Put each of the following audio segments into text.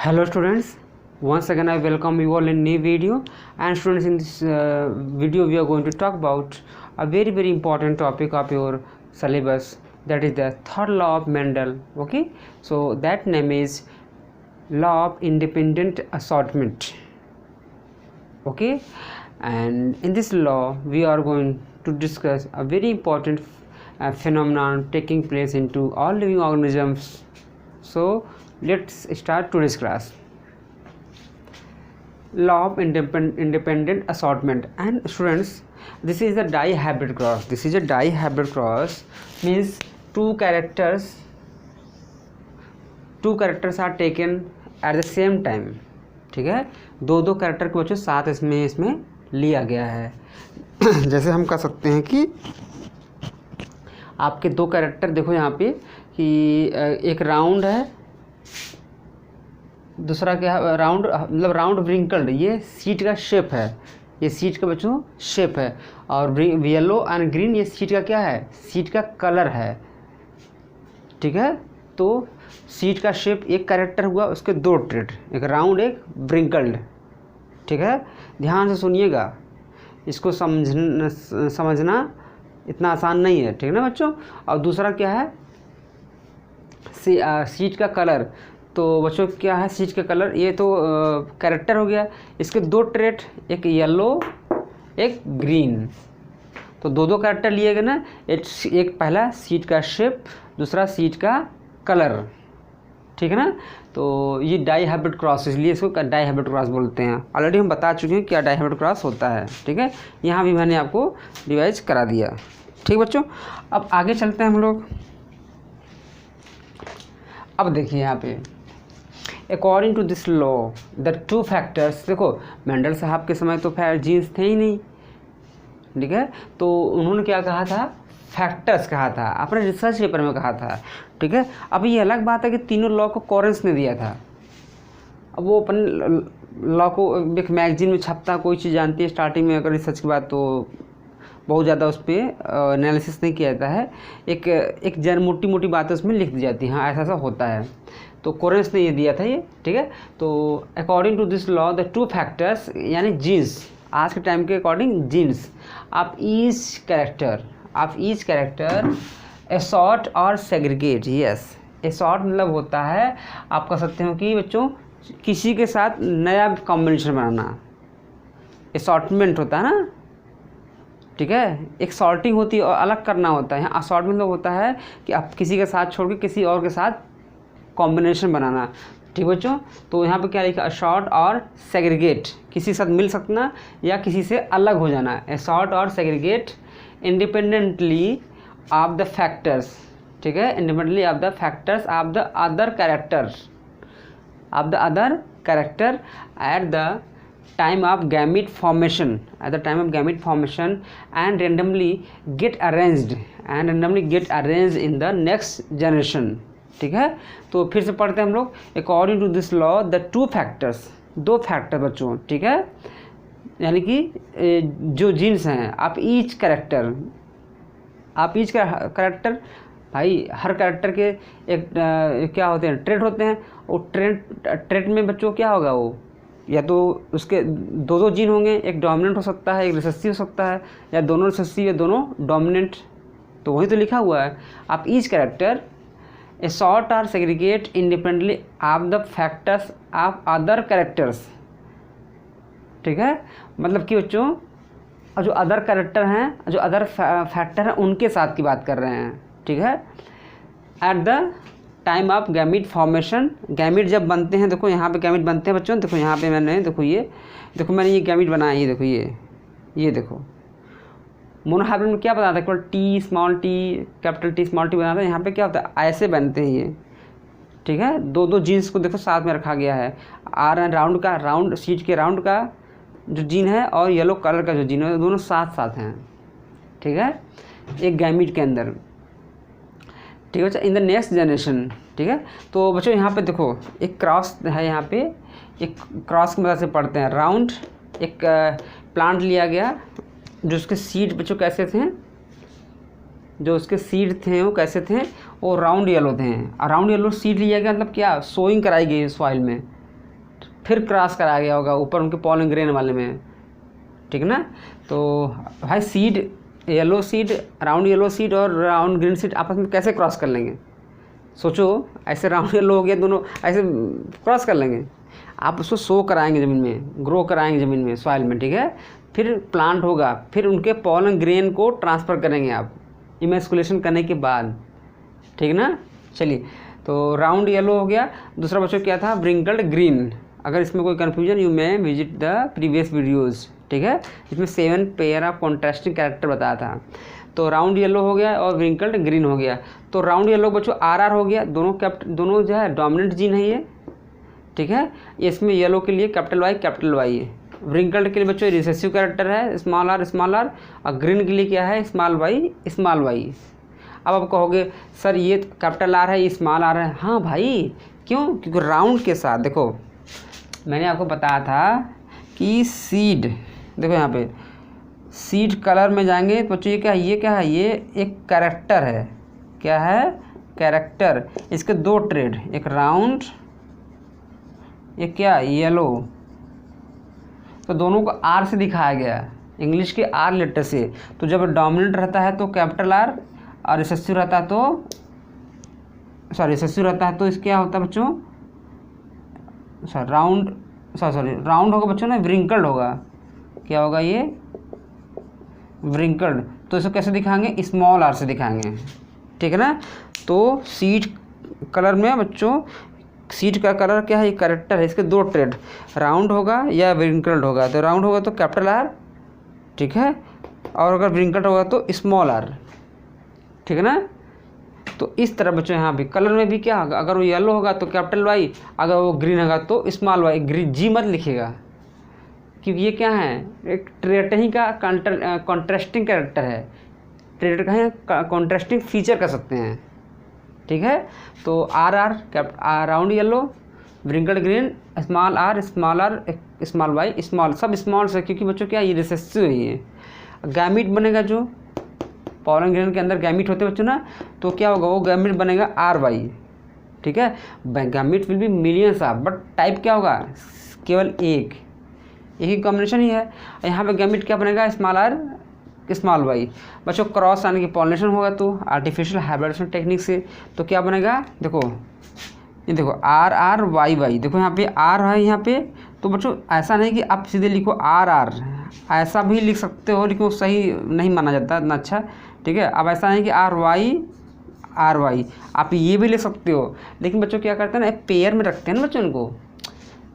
Hello students, once again I welcome you all in new video. And students, in this video we are going to talk about a very important topic of your syllabus, that is the third law of Mendel. Okay, so that name is law of independent assortment. Okay, and in this law we are going to discuss a very important phenomenon taking place into all living organisms. So let's start today's class. Law of independent assortment. And students, this is a dihybrid cross. This is a dihybrid cross, means two characters are taken at the same time. ठीक है, दो character के बच्चों साथ इसमें लिया गया है. जैसे हम कह सकते हैं कि आपके दो कैरेक्टर देखो यहाँ पे कि एक राउंड है, दूसरा क्या है, राउंड मतलब राउंड व्रिंकल्ड. ये सीट का शेप है, ये सीट का बच्चों शेप है. और येलो एंड ग्रीन ये सीट का क्या है, सीट का कलर है. ठीक है, तो सीट का शेप एक कैरेक्टर हुआ, उसके दो ट्रेट, एक राउंड एक व्रिंकल्ड. ठीक है, ध्यान से सुनिएगा, इसको समझना इतना आसान नहीं है. ठीक है ना बच्चों. और दूसरा क्या है, सीट का कलर. तो बच्चों क्या है सीट का कलर, ये तो कैरेक्टर हो गया, इसके दो ट्रेट, एक येलो एक ग्रीन. तो दो कैरेक्टर लिए गए ना, एक पहला सीट का शेप, दूसरा सीट का कलर. ठीक है ना. तो ये डाईहाइब्रिड क्रॉस, इसलिए इसको डाईहाइब्रिड क्रॉस बोलते हैं. ऑलरेडी हम बता चुके हैं क्या डाईहाइब्रिड क्रॉस होता है. ठीक है, यहाँ भी मैंने आपको रिवाइज करा दिया. ठीक बच्चों, अब आगे चलते हैं हम लोग. अब देखिए यहाँ पे, according to this law the two factors. देखो मेंडल साहब के समय तो जीन्स थे ही नहीं. ठीक है, तो उन्होंने क्या कहा था, फैक्टर्स कहा था, अपने रिसर्च पेपर में कहा था. ठीक है, अब ये अलग बात है कि तीनों लॉ को कॉरेंस ने दिया था. अब वो अपन लॉ को एक मैगजीन में छपता, कोई चीज़ जानती है स्टार्टिंग में अगर रिसर्च की बात, तो बहुत ज़्यादा उस पर एनालिसिस नहीं किया जाता है. एक मोटी बातें उसमें लिख दी जाती हैं, हाँ ऐसा होता है. तो कोरेंस ने ये दिया था ये. ठीक है, तो according to this law the two factors, यानी जीन्स, आज के टाइम के according genes of each character assort और सेग्रीगेट. यस, असॉर्ट मतलब होता है, आप कह सकते हो कि बच्चों किसी के साथ नया कॉम्बिनेशन बनाना, असॉर्टमेंट होता है ना. ठीक है, एक सॉर्टिंग होती है और अलग करना होता है. यहाँ असॉर्टमेंट मतलब होता है कि आप किसी के साथ छोड़ के किसी और के साथ कॉम्बिनेशन बनाना. ठीक बच्चों, तो यहाँ पे क्या लिखा, असॉर्ट और सेग्रीगेट, किसी के साथ मिल सकना या किसी से अलग हो जाना. असॉर्ट और segregate independently of the factors. ठीक है, independently of the factors of the other character at the time of gamete formation and randomly get arranged in the next generation. ठीक है, तो फिर से पढ़ते हैं हम लोग. According to this law the two factors, दो फैक्टर बच्चों. ठीक है, यानी कि जो जीन्स हैं आप ईच कैरेक्टर भाई, हर कैरेक्टर के एक क्या होते हैं, ट्रेट होते हैं. और ट्रेट में बच्चों क्या होगा, वो या तो उसके दो जीन होंगे, एक डोमिनेंट हो सकता है, एक रिसेसिव हो सकता है, या दोनों रिसेसिव या दोनों डोमिनेंट. तो वही तो लिखा हुआ है, आप ईच कैरेक्टर असॉर्ट और segregate independently of the factors of other characters. ठीक है, मतलब कि बच्चों जो अदर कैरेक्टर हैं, जो अदर फैक्टर हैं, उनके साथ की बात कर रहे हैं. ठीक है, at the time of gamete formation. Gamete जब बनते हैं, देखो यहाँ पे गैमीट बनते हैं बच्चों. देखो यहाँ पे मैंने मैंने ये गैमीट बनाया, ये देखो, ये देखो. मोनोहाइब्रिड में क्या बताता है, केवल T small T capital T small T बनाता है. यहाँ पे क्या होता है, ऐसे बनते हैं ये. ठीक है, दो जीन्स को देखो साथ में रखा गया है. राउंड सीट के राउंड का जो जीन है और येलो कलर का जो जीन है, दोनों साथ हैं. ठीक है, एक गैमीट के अंदर. ठीक है बच्चा, इन द नेक्स्ट जनरेशन. ठीक है, तो बच्चों यहाँ पे देखो एक क्रॉस है, यहाँ पे एक क्रॉस की मदद से पढ़ते हैं. राउंड एक प्लांट लिया गया, जो उसके सीड बच्चों कैसे थे, जो उसके सीड थे वो कैसे थे, वो राउंड येलो थे. राउंड येलो सीड लिया गया, मतलब क्या सोइंग कराई गई सॉइल में. फिर क्रॉस करा गया होगा ऊपर उनके पॉलन ग्रेन वाले में, ठीक है ना। तो भाई seed, yellow seed, round yellow seed और राउंड ग्रीन सीड आपस में कैसे क्रॉस कर लेंगे? सोचो, ऐसे राउंड येलो हो गया, दोनों ऐसे क्रॉस कर लेंगे? आप उसको सो कराएंगे ज़मीन में, ग्रो कराएंगे ज़मीन में, सॉइल में, ठीक है। फिर प्लांट होगा, फिर उनके पॉलन ग्रेन को ट्रांसफ़र करेंगे आप इमेस्कुलेशन करने के बाद, ठीक है ना। चलिए, तो राउंड येलो हो गया। दूसरा बच्चों क्या था? Wrinkled green. अगर इसमें कोई confusion, you may visit the previous videos, ठीक है। इसमें 7 पेयर ऑफ कॉन्ट्रास्टिंग कैरेक्टर बताया था। तो राउंड येलो हो गया और व्रिंकल्ड ग्रीन हो गया। तो राउंड येलो बच्चों RR हो गया, दोनों जो है डोमिनेंट जीन है ये, ठीक है। इसमें येलो के लिए कैपिटल वाई है, व्रिंकल्ड के लिए बच्चों रिसेसिव कैरेक्टर है स्मॉल आर, और ग्रीन के लिए क्या है? Small Y. अब आप कहोगे सर ये कैपिटल R है, ये स्मॉल r है। हाँ भाई, क्यों? क्योंकि राउंड के साथ देखो, मैंने आपको बताया था कि सीड, देखो यहाँ पे सीड कलर में जाएंगे तो बच्चों ये क्या है? ये एक कैरेक्टर है। क्या है? कैरेक्टर। इसके 2 ट्रेड, एक राउंड, एक क्या? येलो। तो दोनों को R से दिखाया गया, इंग्लिश के R लेटर से। तो जब डोमिनेंट रहता है तो कैपिटल R, और रिसेसिव रहता है तो इस क्या होता है बच्चों? राउंड होगा बच्चों ना, व्रिंकल्ड होगा। क्या होगा ये? व्रिंकल्ड। तो इसको कैसे दिखाएंगे? स्मॉल R से दिखाएंगे, ठीक है ना। तो सीड कलर में बच्चों, सीड का कलर क्या है? ये कैरेक्टर है, इसके 2 ट्रेड, राउंड होगा या व्रिंकल्ड होगा। तो राउंड होगा तो कैपिटल R, ठीक है, और अगर व्रिंकल्ड होगा तो स्मॉल r, ठीक है ना। तो इस तरह बच्चों यहाँ भी कलर में भी क्या होगा? अगर वो येलो होगा तो कैपिटल Y, अगर वो ग्रीन होगा तो स्मॉल y। ग्रीन जी मत लिखिएगा, क्योंकि ये क्या है? एक ट्रेट ही का कॉन्ट्रास्टिंग कैरेक्टर है। ट्रेट का है कॉन्ट्रास्टिंग फीचर कर सकते हैं, ठीक है। तो RR round yellow, wrinkled green, small R, small y, small, सब स्मॉल से, क्योंकि बच्चों क्या ये रिसेसिव है। ये गैमीट बनेगा, जो पॉलन ग्रेन के अंदर गैमीट होते हैं बच्चों ना, तो क्या होगा? वो गैमीट बनेगा RY, ठीक है। Gamete will be millions of, but type क्या होगा? केवल एक ही कॉम्बिनेशन ही है। यहाँ पे गैमीट क्या बनेगा? Small R, small y। बच्चों क्रॉस आने की पॉलिनेशन होगा तो आर्टिफिशियल हाइब्रिडेशन टेक्निक से, तो क्या बनेगा? देखो ये देखो RRYY, देखो यहाँ पे R है यहाँ पे। तो बच्चों ऐसा नहीं कि आप सीधे लिखो RR, ऐसा भी लिख सकते हो, लेकिन वो सही नहीं माना जाता इतना अच्छा, ठीक है। अब ऐसा नहीं कि RY, आप ये भी लिख सकते हो, लेकिन बच्चों क्या करते हैं ना, पेयर में रखते हैं ना बच्चों इनको।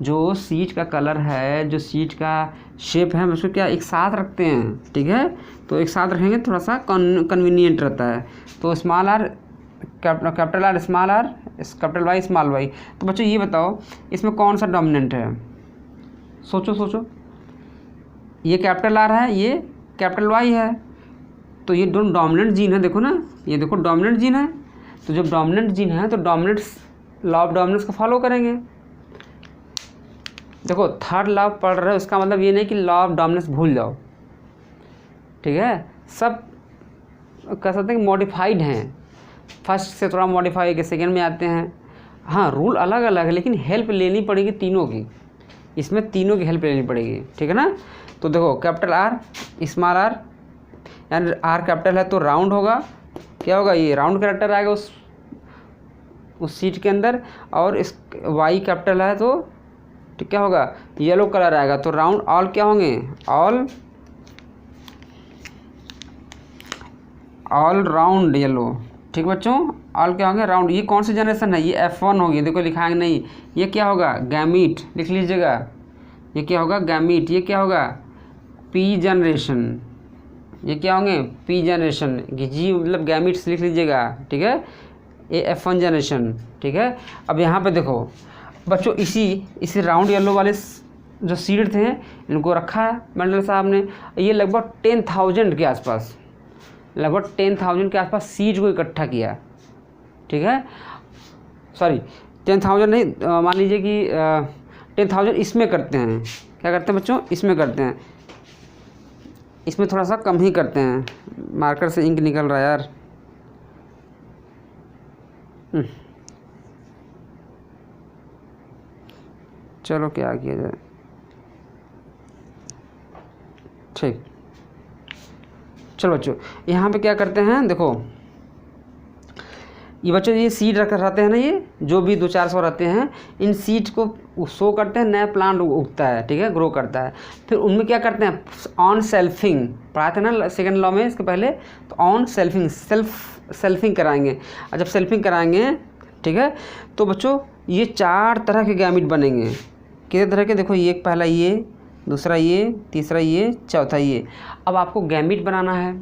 जो सीट का कलर है, जो सीट का शेप है, उसको क्या एक साथ रखते हैं, ठीक है। तो एक साथ रखेंगे थोड़ा सा कन्वीनियंट रहता है। तो small R, capital R, small R, capital Y, small y। तो बच्चों ये बताओ इसमें कौन सा डोमिनेंट है? सोचो, ये कैपिटल R है, ये कैपिटल Y है, तो ये दोनों डोमिनेंट जीन है। देखो ना, ये देखो डोमिनेंट जीन है। तो जब डोमिनेंट जीन है तो डोमिनेंट लॉ ऑफ डोमिनेंस को फॉलो करेंगे। देखो थर्ड लॉ पढ़ रहे हो, इसका मतलब ये नहीं कि लॉ ऑफ डोमिनेंस भूल जाओ, ठीक है। सब कह सकते हैं कि मॉडिफाइड हैं, फर्स्ट से थोड़ा मॉडिफाई के सेकेंड में आते हैं। हाँ, रूल अलग अलग है, लेकिन हेल्प लेनी पड़ेगी तीनों की, इसमें तीनों की हेल्प लेनी पड़ेगी, ठीक है ना। तो देखो कैपिटल R, स्मॉल r, यानी R कैपिटल है तो राउंड होगा, क्या होगा? ये राउंड कैरेक्टर आएगा उस सीट के अंदर। और इस Y कैपिटल है तो क्या होगा? येलो कलर आएगा, तो राउंड ऑल क्या होंगे? ऑल राउंड येलो, ठीक बच्चों। ऑल क्या होंगे? राउंड। ये कौन सी जनरेशन है? ये F1 होगी, देखो लिखाएंगे नहीं। ये क्या होगा? गैमीट, लिख लीजिएगा। ये क्या होगा? गैमीट। ये क्या होगा? P generation. ये क्या होंगे? P generation. G मतलब गैमीट्स लिख लीजिएगा, ठीक है। ये F1 जनरेशन, ठीक है। अब यहाँ पे देखो बच्चों, इसी राउंड येलो वाले जो सीड थे इनको रखा है मेंडल साहब ने। ये लगभग 10,000 के आसपास, लगभग 10,000 के आसपास सीड को इकट्ठा किया, ठीक है। सॉरी 10,000 नहीं, मान लीजिए कि 10,000 इसमें करते हैं। क्या करते हैं बच्चों? इसमें करते हैं, इसमें थोड़ा सा कम ही करते हैं। मार्कर से इंक निकल रहा है यार। चलो क्या किया जाए, ठीक। चलो बच्चों यहाँ पे क्या करते हैं, देखो ये बच्चों ये सीड रख रहते हैं ना, ये जो भी 200-400 रहते हैं, इन सीड को शो करते हैं, नया प्लांट उगता है, ठीक है, ग्रो करता है। फिर उनमें क्या करते हैं, ऑन सेल्फिंग पढ़ा था ना सेकंड लॉ में इसके पहले, तो ऑन सेल्फिंग सेल्फिंग कराएंगे। और जब सेल्फिंग कराएंगे, ठीक है, तो बच्चों ये 4 तरह के गैमीट बनेंगे। कितने तरह के, देखो ये पहला ये, दूसरा ये, तीसरा ये, चौथा ये। अब आपको गैमीट बनाना है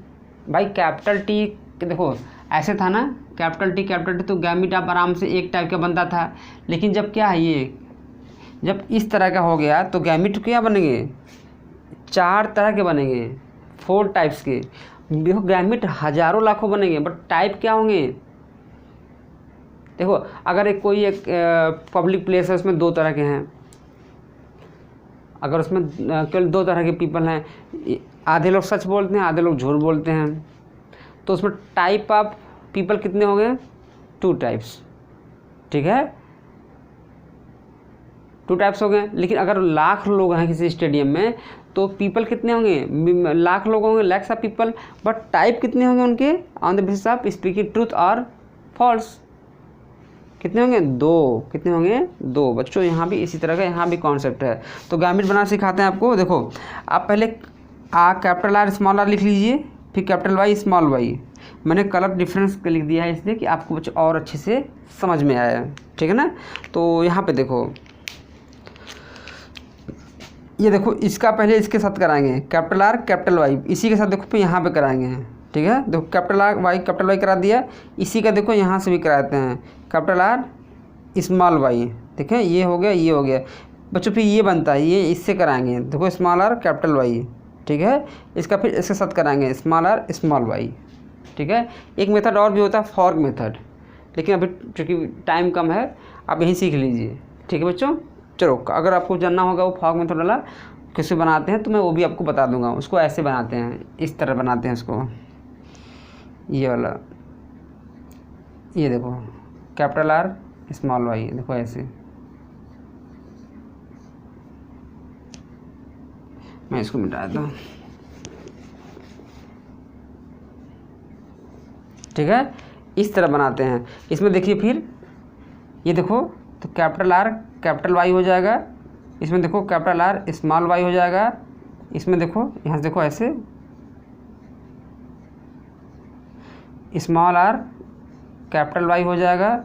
भाई, कैपिटल टी, देखो ऐसे था ना, कैपिटल टी तो गैमीट आप आराम से एक टाइप का बनता था। लेकिन जब क्या है ये, जब इस तरह का हो गया तो गैमीट क्या बनेंगे, 4 तरह के बनेंगे, 4 टाइप्स के। देखो गैमीट हज़ारों लाखों बनेंगे, बट टाइप क्या होंगे, देखो अगर कोई एक पब्लिक प्लेस है, उसमें 2 तरह के हैं, अगर उसमें केवल 2 तरह के पीपल हैं, आधे लोग सच बोलते हैं, आधे लोग झूठ बोलते हैं, तो उसमें टाइप ऑफ पीपल कितने हो गए, 2 टाइप्स, ठीक है, 2 टाइप्स हो गए। लेकिन अगर लाख लोग हैं किसी स्टेडियम में, तो पीपल कितने होंगे, लाख लोग होंगे, lakhs of people, but type कितने होंगे उनके, on the basis of speaking truth और फॉल्स, कितने होंगे, 2। कितने होंगे, 2। बच्चों यहाँ भी इसी तरह का यहाँ भी कॉन्सेप्ट है। तो गैमीट बनाना सिखाते हैं आपको। देखो आप पहले कैपिटल आर स्मॉल आर लिख लीजिए, फिर कैपिटल वाई स्मॉल वाई। मैंने कलर डिफरेंस लिख दिया है इसलिए कि आपको बच्चों और अच्छे से समझ में आया, ठीक है ना। तो यहाँ पे देखो, ये देखो इसका पहले इसके साथ कराएंगे, कैपिटल आर कैपिटल वाई, इसी के साथ देखो फिर यहाँ पे कराएंगे, ठीक है। देखो capital R Y capital Y करा दिया, इसी का देखो यहाँ से भी कराते हैं, कैपिटल आर स्मॉल वाई, देखें ये हो गया, ये हो गया बच्चों। फिर ये बनता है, ये इससे कराएंगे, देखो स्मॉल आर कैपिटल वाई, ठीक है। इसका फिर इसके साथ कराएंगे स्मॉल आर स्मॉल वाई, ठीक है। एक मेथड और भी होता है फॉर्क मेथड, लेकिन अभी चूँकि टाइम कम है, आप यहीं सीख लीजिए, ठीक है बच्चों। चलो अगर आपको जानना होगा वो फॉर्क मेथड वाला कैसे बनाते हैं, तो मैं वो भी आपको बता दूंगा। उसको ऐसे बनाते हैं, इस तरह बनाते हैं उसको, ये वाला, ये देखो कैपिटल आर स्मॉल वाई, देखो ऐसे। मैं इसको मिटा देता हूँ, ठीक है। इस तरह बनाते हैं। इसमें देखिए फिर ये देखो, तो कैपिटल आर कैपिटल वाई हो जाएगा, इसमें देखो कैपिटल आर स्मॉल वाई हो जाएगा, इसमें देखो यहाँ से देखो ऐसे स्मॉल आर कैपिटल वाई हो जाएगा,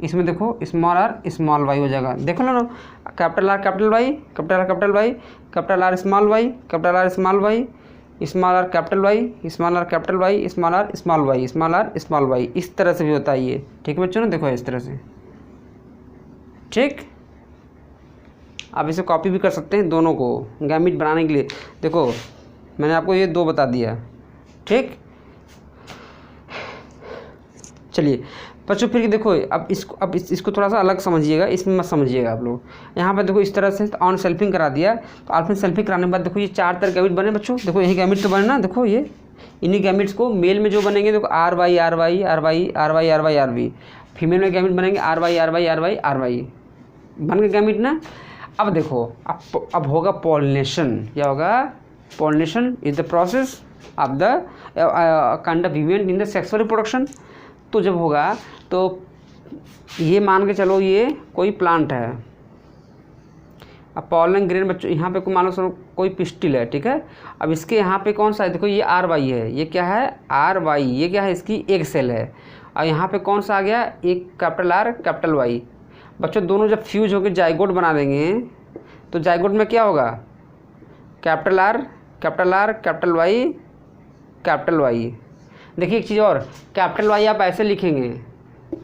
इसमें देखो स्मॉल आर स्मॉल वाई हो जाएगा। देखो ना, capital R capital Y, capital R capital Y, capital R small Y, capital R small Y, small R capital Y, small R capital Y, small R small Y, small R small Y. इस तरह से भी होता है ये, ठीक है बच्चों ना, देखो इस तरह से, ठीक। आप इसे कॉपी भी कर सकते हैं दोनों को गैमीट बनाने के लिए। देखो मैंने आपको ये 2 बता दिया, ठीक। चलिए बच्चों फिर देखो अब इसको थोड़ा सा अलग समझिएगा, इसमें मत समझिएगा आप लोग। यहाँ पर देखो इस तरह से ऑन सेल्फिंग करा दिया, तो ऑन सेल्फिंग कराने के बाद देखो ये 4 तरह गैमीट बने बच्चों। देखो यही गैमीट तो बने ना, देखो ये इन्हीं गैमीट्स को मेल में जो बनेंगे, देखो R Y R Y R Y R Y R Y R V, female में गैमीट बनेंगे R Y R Y R Y R Y, बन गए गैमीट ना। अब देखो अब होगा पॉलिनेशन। क्या होगा, pollination is the process of the kind of event in the sexual reproduction. तो जब होगा तो ये मान के चलो ये कोई प्लांट है, अब पॉलन ग्रेन बच्चों यहाँ पे मान लो कोई पिस्टिल है, ठीक है। अब इसके यहाँ पे कौन सा है, देखो ये आर वाई है, ये क्या है आर वाई, ये क्या है इसकी एक सेल है। और यहाँ पे कौन सा आ गया, एक कैपिटल आर कैपिटल वाई। बच्चों दोनों जब फ्यूज होकर जाइगोट बना देंगे, तो जाइगोट में क्या होगा, capital R capital Y capital Y. देखिए एक चीज़ और, कैपिटल वाई आप ऐसे लिखेंगे,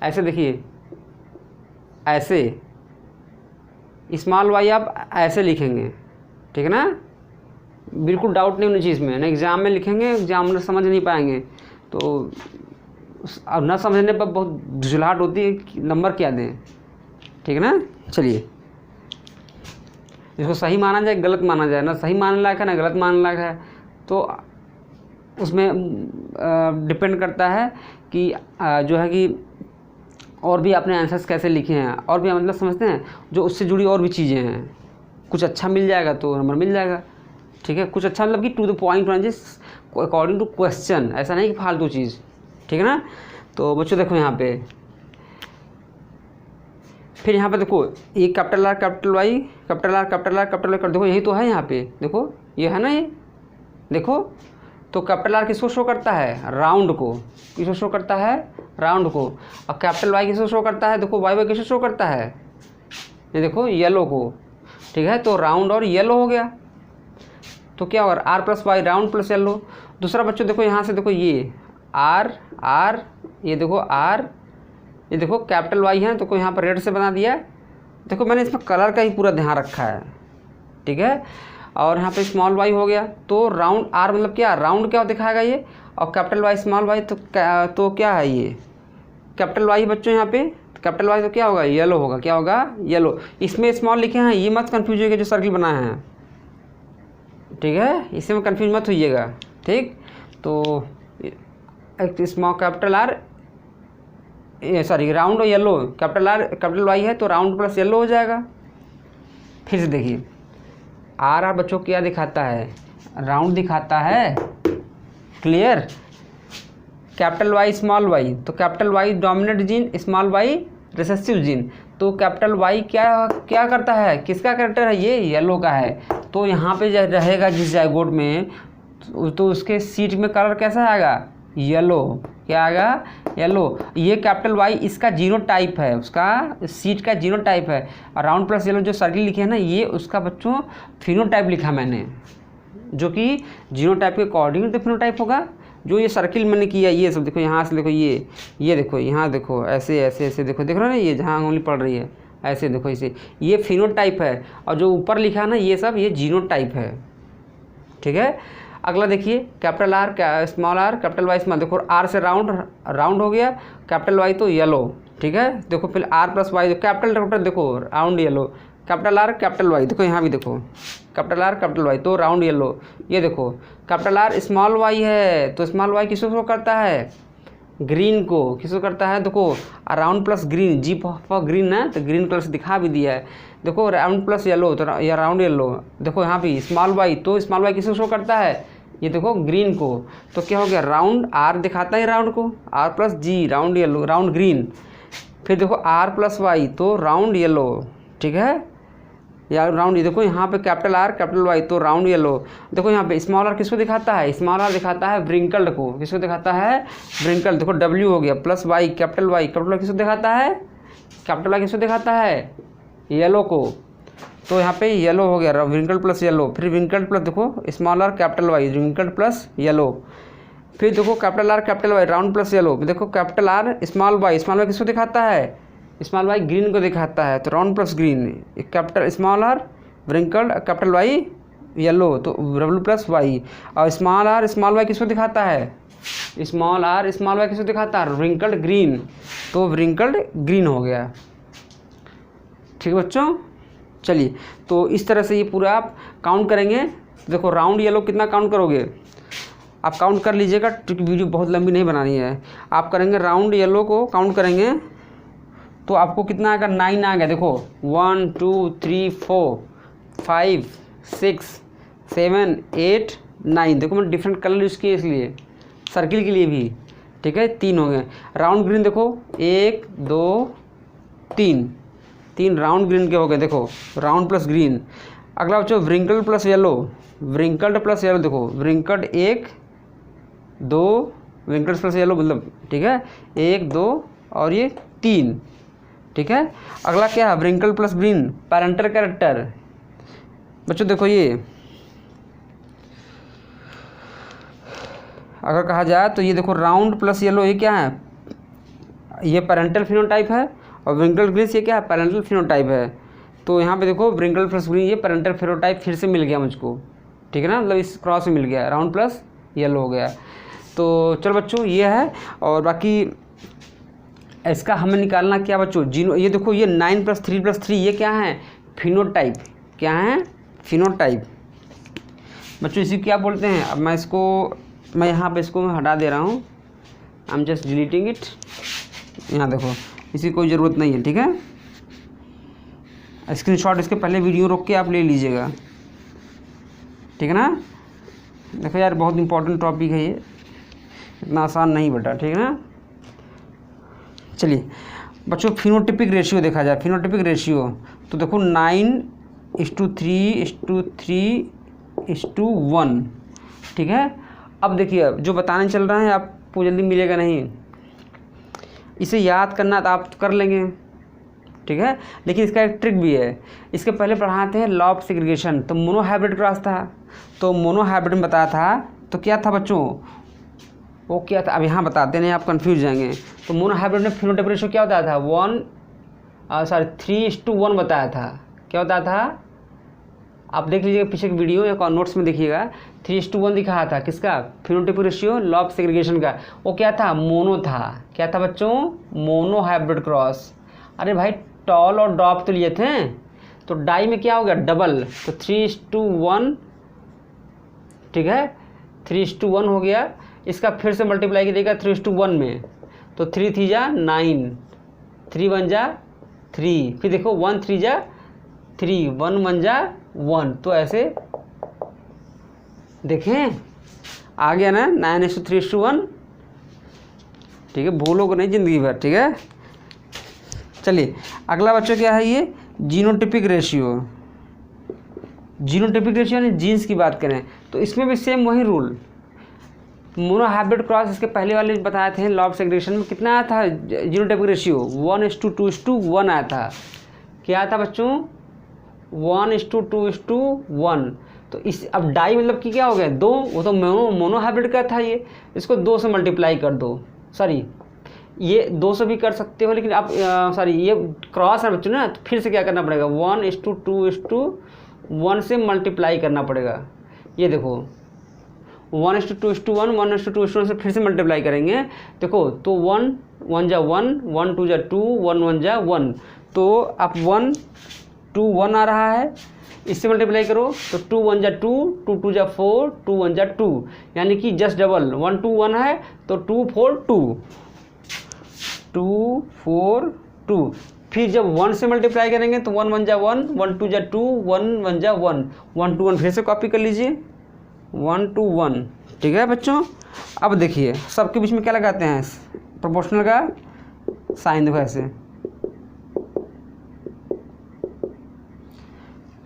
ऐसे देखिए ऐसे, स्मॉल वाई आप ऐसे लिखेंगे, ठीक है ना। बिल्कुल डाउट नहीं होनी चाहिए इसमें, ना एग्ज़ाम में लिखेंगे एग्जामिनर समझ नहीं पाएंगे, तो अब ना समझने पर बहुत झुलाहट होती है कि नंबर क्या दें, ठीक है ना। चलिए इसको सही माना जाए गलत माना जाए, ना सही मानने लायक है ना गलत मानने लायक है, तो उसमें डिपेंड करता है कि जो है कि और भी आपने आंसर्स कैसे लिखे हैं, और भी मतलब समझते हैं, जो उससे जुड़ी और भी चीज़ें हैं, कुछ अच्छा मिल जाएगा तो नंबर मिल जाएगा। ठीक है, कुछ अच्छा मतलब कि to the point answers according to question, ऐसा नहीं कि फालतू चीज़। ठीक है ना। तो बच्चों देखो यहाँ पे, फिर यहाँ पे देखो ये capital R capital Y capital R capital R capital Y, देखो यही तो है यहाँ पे, देखो ये है ना, ये देखो। तो कैपिटल आर किसको शो करता है, राउंड को। किसको शो करता है, राउंड को। और कैपिटल वाई किसको शो करता है, देखो वाई वाई किसको शो करता है, ये देखो येलो को। ठीक है, तो राउंड और येलो हो गया। तो क्या होगा, R plus Y round plus yellow. दूसरा बच्चों देखो यहाँ से, देखो ये आर आर, ये देखो आर, ये देखो कैपिटल वाई है तो कोई यहाँ पर रेड से बना दिया। देखो मैंने इसमें कलर का ही पूरा ध्यान रखा है। ठीक है, और यहाँ पे स्मॉल वाई हो गया। तो राउंड आर मतलब क्या, राउंड क्या दिखाएगा ये, और कैपिटल वाई स्मॉल वाई तो क्या है, ये कैपिटल वाई बच्चों यहाँ पे। कैपिटल वाई तो क्या होगा, येलो होगा। क्या होगा, येलो। इसमें स्मॉल लिखे हैं, ये मत कन्फ्यूज होइएगा जो सर्किल बनाए हैं। ठीक है, इसमें कन्फ्यूज मत होइएगा। ठीक, तो एक small capital R, sorry round और yellow, capital R capital Y है तो राउंड प्लस येलो हो जाएगा। फिर से देखिए, आर बच्चों क्या दिखाता है, राउंड दिखाता है। Clear. Capital Y small Y, तो capital Y dominant gene, small Y recessive gene. तो कैपिटल वाई क्या करता है, किसका कैरेक्टर है, ये येलो का है। तो यहाँ पे रहेगा जिस जाइगोट में, तो उसके सीट में कलर कैसा आएगा, येलो। क्या आएगा, येलो। ये कैपिटल वाई इसका जीनो टाइप है, उसका सीट का जीनो टाइप है। और राउंड प्लस येलो जो सर्किल लिखे हैं ना, ये उसका बच्चों फिनोटाइप लिखा मैंने, जो कि जीनो टाइप के अकॉर्डिंग टू फिनोटाइप होगा। जो ये सर्किल मैंने किया, ये सब देखो, यहाँ से देखो ये देखो, यहाँ देखो ऐसे ऐसे ऐसे देखो, देख रहे हो ना, ये जहाँ उंगली पड़ रही है ऐसे देखो, इसे ये फिनोटाइप है। और जो ऊपर लिखा है ना, ये सब ये जीनो टाइप है। ठीक है, अगला देखिए, capital R small R capital Y small, देखो आर से राउंड हो गया, कैपिटल वाई तो येलो। ठीक है, देखो फिर आर प्लस वाई, कैपिटल देखो round yellow, capital R capital Y, देखो यहाँ भी देखो कैपिटल आर कैपिटल वाई तो राउंड येलो। ये देखो कैपिटल आर स्मॉल वाई है तो स्मॉल वाई किसको शो करता है, ग्रीन को। किसको करता है, देखो round plus green, G for green है तो ग्रीन कलर से दिखा भी दिया है। देखो राउंड प्लस येलो तो या राउंड येलो। देखो यहाँ भी स्मॉल वाई, तो स्मॉल वाई किसको शो करता है, ये देखो ग्रीन को। तो क्या हो गया, राउंड आर दिखाता है राउंड को, R plus G round yellow round green. फिर देखो आर प्लस वाई तो राउंड येलो। ठीक है, या राउंड, देखो यहाँ पे कैपिटल आर कैपिटल वाई तो राउंड येलो। देखो यहाँ पे स्मॉल आर किसको दिखाता है, स्मॉल आर दिखाता है व्रिंकल्ड को। किसको दिखाता है, व्रिंकल्ड। देखो डब्ल्यू हो गया प्लस वाई कैपिटल वाई किसको दिखाता है, कैपिटल वाई किसको दिखाता है, येलो को। तो यहाँ पे येलो हो गया, व्रिंकल्ड प्लस येलो। फिर व्रिंकल्ड प्लस देखो small R capital Y, wrinkled plus yellow. फिर देखो capital R capital Y round plus yellow. देखो कैपिटल आर स्मॉल वाई किसको दिखाता है, स्मॉल वाई ग्रीन को दिखाता है तो round plus green. Capital small R wrinkled capital Y yellow तो डब्ल्यू प्लस वाई। और स्मॉल आर स्मॉल वाई किसको दिखाता है, स्मॉल आर स्मॉल वाई किसको दिखाता है, व्रिंकल्ड ग्रीन तो व्रिंकल्ड ग्रीन हो गया। ठीक है बच्चों, चलिए तो इस तरह से ये पूरा आप काउंट करेंगे। देखो राउंड येलो कितना काउंट करोगे, आप काउंट कर लीजिएगा क्योंकि वीडियो बहुत लंबी नहीं बनानी है। आप करेंगे राउंड येलो को काउंट करेंगे तो आपको कितना आएगा, 9 आ गया। देखो 1 2 3 4 5 6 7 8 9। देखो मैंने डिफरेंट कलर यूज़ किए इसलिए, सर्किल के लिए भी। ठीक है, 3 हो गए। राउंड ग्रीन देखो 1 2 3 राउंड ग्रीन के हो गए। देखो राउंड प्लस ग्रीन। अगला बच्चों wrinkled plus yellow, wrinkled plus yellow. देखो व्रिंकल्ड 1 2 व्रिंकल्ड प्लस येलो मतलब, ठीक है 1 2 और ये 3। ठीक है, अगला क्या है, wrinkle plus green parental character. बच्चों देखो ये अगर कहा जाए तो ये देखो राउंड प्लस येलो, ये क्या है, ये पैरेंटल फिनोटाइप है। और व्रिंकल ग्रीन ये क्या है, पैरेंटल फिनोटाइप है। तो यहाँ पे देखो व्रिंकल प्लस ग्रीन ये पैरेंटल फिनोटाइप फिर से मिल गया मुझको। ठीक है ना, मतलब इस क्रॉस में मिल गया, राउंड प्लस येलो हो गया। तो चलो बच्चों ये है। और बाकी इसका हमें निकालना क्या बच्चों, जीनो। ये देखो ये 9 + 3 + 3 ये क्या है, फिनोटाइप। क्या है, फिनोटाइप। बच्चों इसी क्या बोलते हैं। अब मैं यहाँ पे इसको हटा दे रहा हूँ, I am just deleting it. यहाँ देखो इसकी कोई ज़रूरत नहीं है, ठीक है। स्क्रीनशॉट इसके पहले वीडियो रोक के आप ले लीजिएगा, ठीक है ना। देखो यार बहुत इंपॉर्टेंट टॉपिक है ये, इतना आसान नहीं बेटा, ठीक है ना। चलिए बच्चों फिनोटिपिक रेशियो देखा जाए। फिनोटिपिक रेशियो तो देखो 9:3:3:1, ठीक है। अब देखिए जो बताने चल रहा है आपको जल्दी मिलेगा नहीं, इसे याद करना तो आप कर लेंगे, ठीक है, लेकिन इसका एक ट्रिक भी है। इसके पहले पढ़ाते हैं लॉ ऑफ सेग्रीगेशन, तो मोनोहाइब्रिड क्रॉस था, तो मोनोहाइब्रिड में बताया था तो क्या था बच्चों, वो क्या था, अब यहाँ बताते नहीं आप कंफ्यूज जाएंगे। तो मोनोहाइब्रिड में फिनोटाइपिक रेशियो क्या होता था, 3:1 बताया था। क्या बताया था, आप देख लीजिएगा पीछे की वीडियो या नोट्स में देखिएगा, 3:1 दिखाया था किसका, phenotypic ratio law of segregation का। वो क्या था, मोनो था। क्या था बच्चों, मोनोहाइब्रिड क्रॉस। अरे भाई टॉल और डॉप तो लिए थे, तो डाई में क्या हो गया, डबल, तो 3:1, ठीक है, 3:1 हो गया। इसका फिर से मल्टीप्लाई कीजिएगा 3:1 में, तो 3 3 जा 9, 3 1 जा 3, फिर देखो 1 3 जा 3, 1 1 जा 1, तो ऐसे देखें आ गया ना 9:3:1, ठीक है, भूलोगे नहीं ज़िंदगी भर, ठीक है। चलिए अगला बच्चों क्या है, ये जीनोटिपिक रेशियो। जीनोटिपिक रेशियो यानी जीन्स की बात करें तो इसमें भी सेम वही रूल, मोनोहाइब्रिड क्रॉस इसके पहले वाले बताए थे लॉ ऑफ सेग्रीगेशन में कितना आया था जीनोटाइपिक रेशियो, 1:2:1 आया था। क्या आया था बच्चों, 1:2:1। तो इस अब डाई मतलब कि क्या हो गया, 2, वो तो मोनोहाइब्रिड का था ये, इसको 2 से मल्टीप्लाई कर दो, सॉरी ये 2 से भी कर सकते हो, लेकिन आप सॉरी ये क्रॉस है बच्चों ना, तो फिर से क्या करना पड़ेगा, 1:2:1 से मल्टीप्लाई करना पड़ेगा। ये देखो 1:2:1, 1:2:1 से फिर से मल्टीप्लाई करेंगे, देखो तो 1 1 जा 1, 1 2 जा 2, 1 1 जा 1, तो अब 1 2 1 आ रहा है, इससे मल्टीप्लाई करो तो 2 1 जा 2, 2 2 जा 4, 2 1 जा 2, यानी कि जस्ट डबल, 1 2 1 है तो 2 4 2, 2 4 2। फिर जब 1 से मल्टीप्लाई करेंगे तो 1 1 जा 1, 1 2 जा 2, 1 1 जा 1, 1 2 1 फिर से कॉपी कर लीजिए, 1 2 1, ठीक है बच्चों। अब देखिए सबके बीच में क्या लगाते हैं, प्रोपोर्शनल का साइन, देखो ऐसे,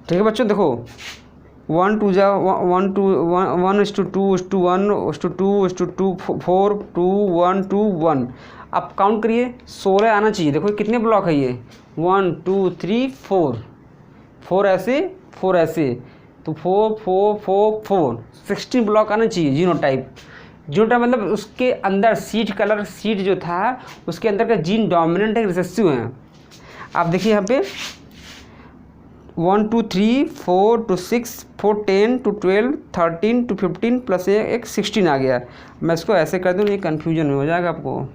ठीक है बच्चों। देखो 1 2 जा 1 2 1:2:1:2 4 2 1 2 1। अब काउंट करिए, 16 आना चाहिए। देखो कितने ब्लॉक है ये, 1 2 3 4, 4 ऐसे 4 ऐसे, तो 4 4 4 4 16 ब्लॉक आना चाहिए जीनोटाइप। जीनोटाइप मतलब उसके अंदर सीट कलर, सीट जो था उसके अंदर का जीन डोमिनेंट है, रिसेसिव है। आप देखिए यहाँ पे 1 2 3 4 2 6 4 10 2 12 13 2 15 प्लस एक 16 आ गया। मैं इसको ऐसे कर दूँ, ये कन्फ्यूजन में हो जाएगा आपको,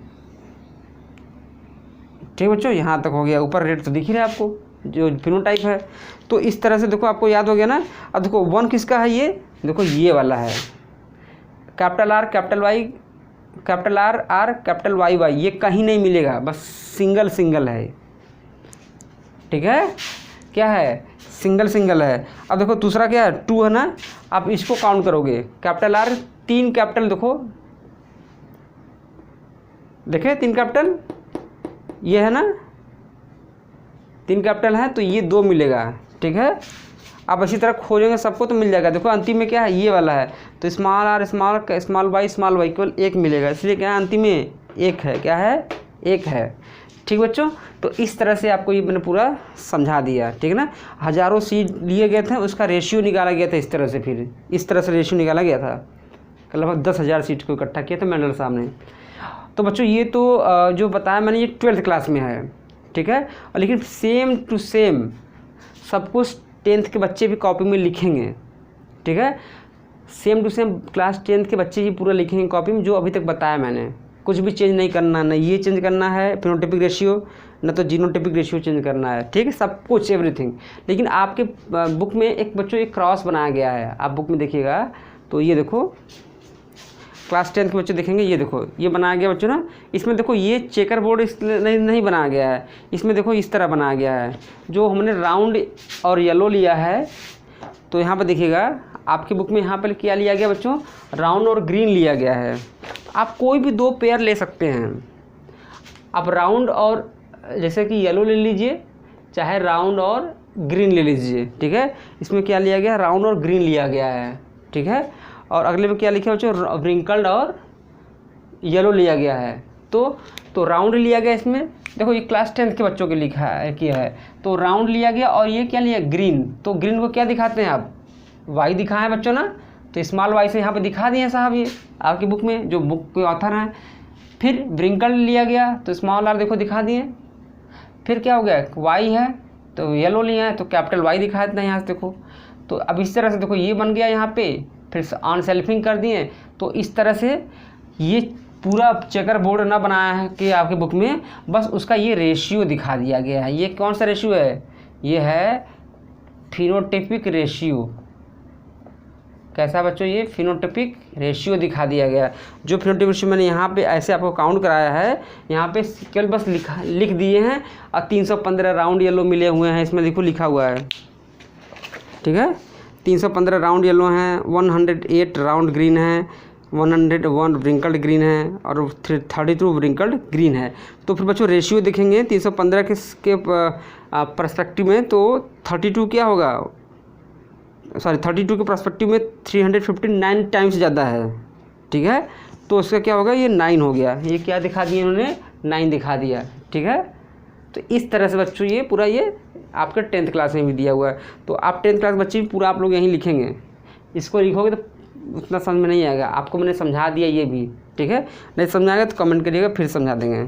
ठीक है बच्चों। यहाँ तक हो गया, ऊपर रेट तो दिख ही रहा है आपको जो फिनोटाइप है। तो इस तरह से देखो आपको याद हो गया ना। अब देखो 1 किसका है, ये देखो ये वाला है, capital R capital Y, capital R R capital Y Y, ये कहीं नहीं मिलेगा, बस सिंगल सिंगल है, ठीक है, क्या है, सिंगल सिंगल है। अब देखो दूसरा क्या है, 2 है ना, आप इसको काउंट करोगे, कैपिटल आर 3 कैपिटल, देखो देखे 3 कैपिटल, ये है ना 3 कैपिटल है, तो ये 2 मिलेगा, ठीक है। आप इसी तरह खोजेंगे सबको तो मिल जाएगा। देखो अंतिम में क्या है, ये वाला है, तो स्मॉल आर स्मॉल वाई केवल 1 मिलेगा, इसलिए क्या है अंतिम में 1 है, क्या है 1 है, ठीक बच्चों। तो इस तरह से आपको ये मैंने पूरा समझा दिया, ठीक है ना। हज़ारों सीट लिए गए थे, उसका रेशियो निकाला गया था इस तरह से, फिर इस तरह से रेशियो निकाला गया था, लगभग 10,000 सीट को इकट्ठा किया था मैंडल साहब ने। तो बच्चों ये तो जो बताया मैंने ये 12th क्लास में है, ठीक है। और लेकिन सेम टू सेम सब कुछ 10th के बच्चे भी कॉपी में लिखेंगे, ठीक है। Same to same class 10th के बच्चे ही पूरा लिखेंगे कॉपी में, जो अभी तक बताया मैंने, कुछ भी चेंज नहीं करना, न ये चेंज करना है फिनोटाइपिक रेशियो, न तो जीनोटाइपिक रेशियो चेंज करना है, ठीक है, सब कुछ एवरीथिंग। लेकिन आपके बुक में एक बच्चों एक क्रॉस बनाया गया है, आप बुक में देखिएगा तो ये देखो क्लास 10 के बच्चे देखेंगे, ये देखो ये बनाया गया बच्चों ना, इसमें देखो ये चेकर बोर्ड नहीं बनाया गया है, इसमें देखो इस तरह बनाया गया है। जो हमने राउंड और येलो लिया है, तो यहाँ पर देखिएगा आपकी बुक में यहाँ पर क्या लिया गया बच्चों, राउंड और ग्रीन लिया गया है। आप कोई भी 2 पेयर ले सकते हैं। आप राउंड और जैसे कि येलो ले लीजिए, चाहे राउंड और ग्रीन ले लीजिए, ठीक है। इसमें क्या लिया गया है, राउंड और ग्रीन लिया गया है, ठीक है। और अगले में क्या लिखा है बच्चों, व्रिंकल्ड और येलो लिया गया है। तो राउंड लिया गया इसमें, देखो ये क्लास 10 के बच्चों के लिखा है किया है, तो राउंड लिया गया। और ये क्या लिया, ग्रीन। तो ग्रीन को क्या दिखाते हैं आप, वाई दिखाएं बच्चों ना, तो स्मॉल वाई से यहाँ पे दिखा दिए साहब, ये आपकी बुक में जो बुक के ऑथर हैं। फिर व्रिंकल्ड लिया गया, तो स्मॉल आर देखो दिखा दिए। फिर क्या हो गया, वाई है तो येलो लिया है, तो कैपिटल वाई दिखा देते हैं यहाँ से देखो। तो अब इस तरह से देखो ये बन गया यहाँ पे, फिर ऑन सेल्फिंग कर दिए। तो इस तरह से ये पूरा चेकर बोर्ड ना बनाया है कि आपकी बुक में, बस उसका ये रेशियो दिखा दिया गया है। ये कौन सा रेशियो है, ये है फिनोटाइपिक रेशियो। कैसा बच्चों, ये फिनोटाइपिक रेशियो दिखा दिया गया। जो फिनोटाइपिक रेशियो मैंने यहाँ पे ऐसे आपको काउंट कराया है, यहाँ पे केवल बस लिख दिए हैं। और 315 राउंड येलो मिले हुए हैं, इसमें देखो लिखा हुआ है, ठीक है। 315 राउंड येलो हैं, 108 राउंड ग्रीन है, 101 व्रिंकल्ड ग्रीन है और 32 व्रिंकल्ड ग्रीन है। तो फिर बच्चों रेशियो देखेंगे 315 के पर्सपेक्टिव में, तो 32 क्या होगा, सॉरी 32 के पर्सपेक्टिव में 359 टाइम्स ज़्यादा है, ठीक है। तो उसका क्या होगा, ये 9 हो गया। ये क्या दिखा दिया इन्होंने, 9 दिखा दिया, ठीक है। तो इस तरह से बच्चों ये पूरा ये आपके 10th क्लास में भी दिया हुआ है। तो आप 10th क्लास बच्चे भी पूरा आप लोग यहीं लिखेंगे। इसको लिखोगे तो उतना समझ में नहीं आएगा, आपको मैंने समझा दिया ये भी, ठीक है। नहीं समझ आएगा तो कमेंट करिएगा, फिर समझा देंगे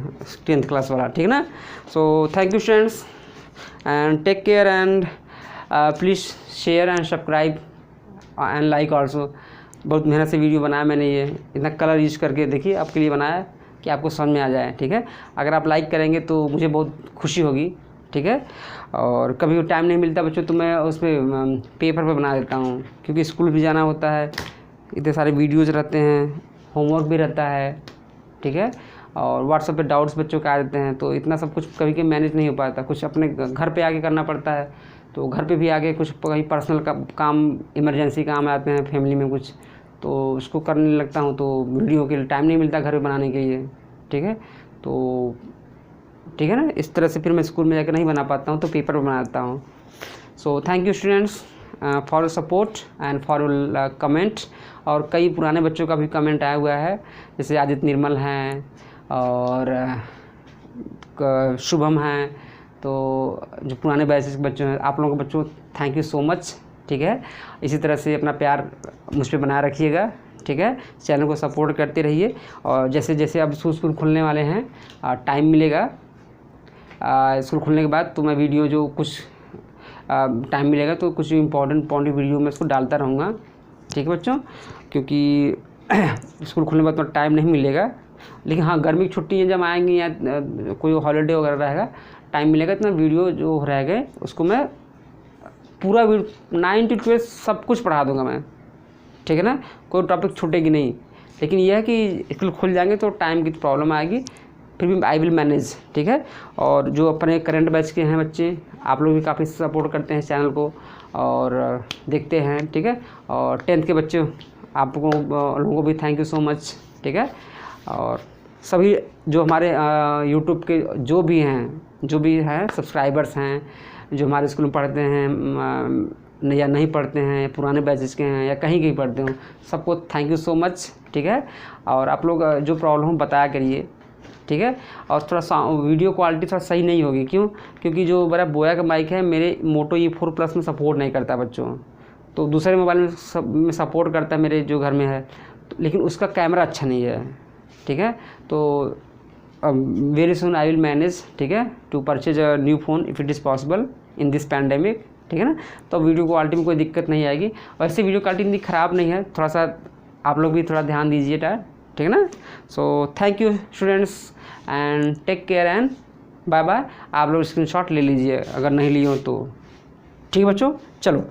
10th क्लास वाला, ठीक है ना। So thank you students and take care and please share and subscribe and like also. बहुत मेहनत से वीडियो बनाया मैंने, ये इतना कलर यूज करके देखिए आपके लिए बनाया कि आपको समझ में आ जाए, ठीक है। अगर आप लाइक करेंगे तो मुझे बहुत खुशी होगी, ठीक है। और कभी टाइम नहीं मिलता बच्चों तो मैं उस पर पेपर पे बना देता हूँ, क्योंकि स्कूल भी जाना होता है, इतने सारे वीडियोज़ रहते हैं, होमवर्क भी रहता है, ठीक है। और व्हाट्सएप पे डाउट्स बच्चों के आ जाते हैं, तो इतना सब कुछ कभी के मैनेज नहीं हो पाता। कुछ अपने घर पे आके करना पड़ता है, तो घर पे भी आगे कुछ कहीं पर्सनल काम इमरजेंसी काम आते हैं फैमिली में कुछ, तो उसको करने लगता हूँ, तो वीडियो के लिए टाइम नहीं मिलता घर पे बनाने के लिए, ठीक है। तो ठीक है ना, इस तरह से फिर मैं स्कूल में जाकर नहीं बना पाता हूँ, तो पेपर पर बनाता हूँ। सो thank you students for your support and for your comment. और कई पुराने बच्चों का भी कमेंट आया हुआ है, जैसे आदित्य निर्मल हैं और शुभम हैं, तो जो पुराने बैचेस के बच्चे हैं, आप लोगों के बच्चों थैंक यू सो मच, ठीक है। इसी तरह से अपना प्यार मुझ पर बनाए रखिएगा, ठीक है। चैनल को सपोर्ट करते रहिए। और जैसे जैसे अब स्कूल खुलने वाले हैं, टाइम मिलेगा स्कूल खुलने के बाद, तो मैं वीडियो जो कुछ टाइम मिलेगा तो कुछ इम्पोर्टेंट वीडियो मैं इसको डालता रहूँगा, ठीक है बच्चों। क्योंकि स्कूल खुलने के बाद तो टाइम नहीं मिलेगा, लेकिन हाँ गर्मी की छुट्टी जब आएंगी या कोई हॉलीडे वगैरह रहेगा, टाइम मिलेगा इतना वीडियो जो रहेगा उसको मैं पूरा 9 to 12 सब कुछ पढ़ा दूँगा मैं, ठीक है ना। कोई टॉपिक छूटेगी नहीं। लेकिन यह है कि स्कूल खुल जाएंगे तो टाइम की प्रॉब्लम आएगी, फिर भी आई विल मैनेज, ठीक है। और जो अपने करंट बैच के हैं बच्चे, आप लोग भी काफ़ी सपोर्ट करते हैं चैनल को और देखते हैं, ठीक है। और 10th के बच्चे आप लोगों को भी थैंक यू सो मच, ठीक है। और सभी जो हमारे यूट्यूब के जो भी हैं सब्सक्राइबर्स हैं, जो हमारे स्कूल में पढ़ते हैं या नहीं पढ़ते हैं, पुराने बैचेस के हैं या कहीं कहीं पढ़ते हो, सबको थैंक यू सो मच, ठीक है। और आप लोग जो प्रॉब्लम हो बताया करिए, ठीक है। और थोड़ा वीडियो क्वालिटी थोड़ा सही नहीं होगी, क्यों? क्योंकि जो मेरा बोया का माइक है मेरे मोटो E4 प्लस में सपोर्ट नहीं करता बच्चों, तो दूसरे मोबाइल में सपोर्ट करता है मेरे जो घर में है, तो लेकिन उसका कैमरा अच्छा नहीं है, ठीक है। तो very soon I will manage, ठीक है, to purchase a new phone if it is possible in this pandemic, ठीक है ना। तो वीडियो क्वालिटी में कोई दिक्कत नहीं आएगी। वैसे वीडियो क्वालिटी इतनी ख़राब नहीं है, थोड़ा सा आप लोग भी थोड़ा ध्यान दीजिए, ठीक है ना। So thank you students and take care and bye bye. आप लोग स्क्रीनशॉट ले लीजिए अगर नहीं लिए हो तो, ठीक है बच्चों। चलो।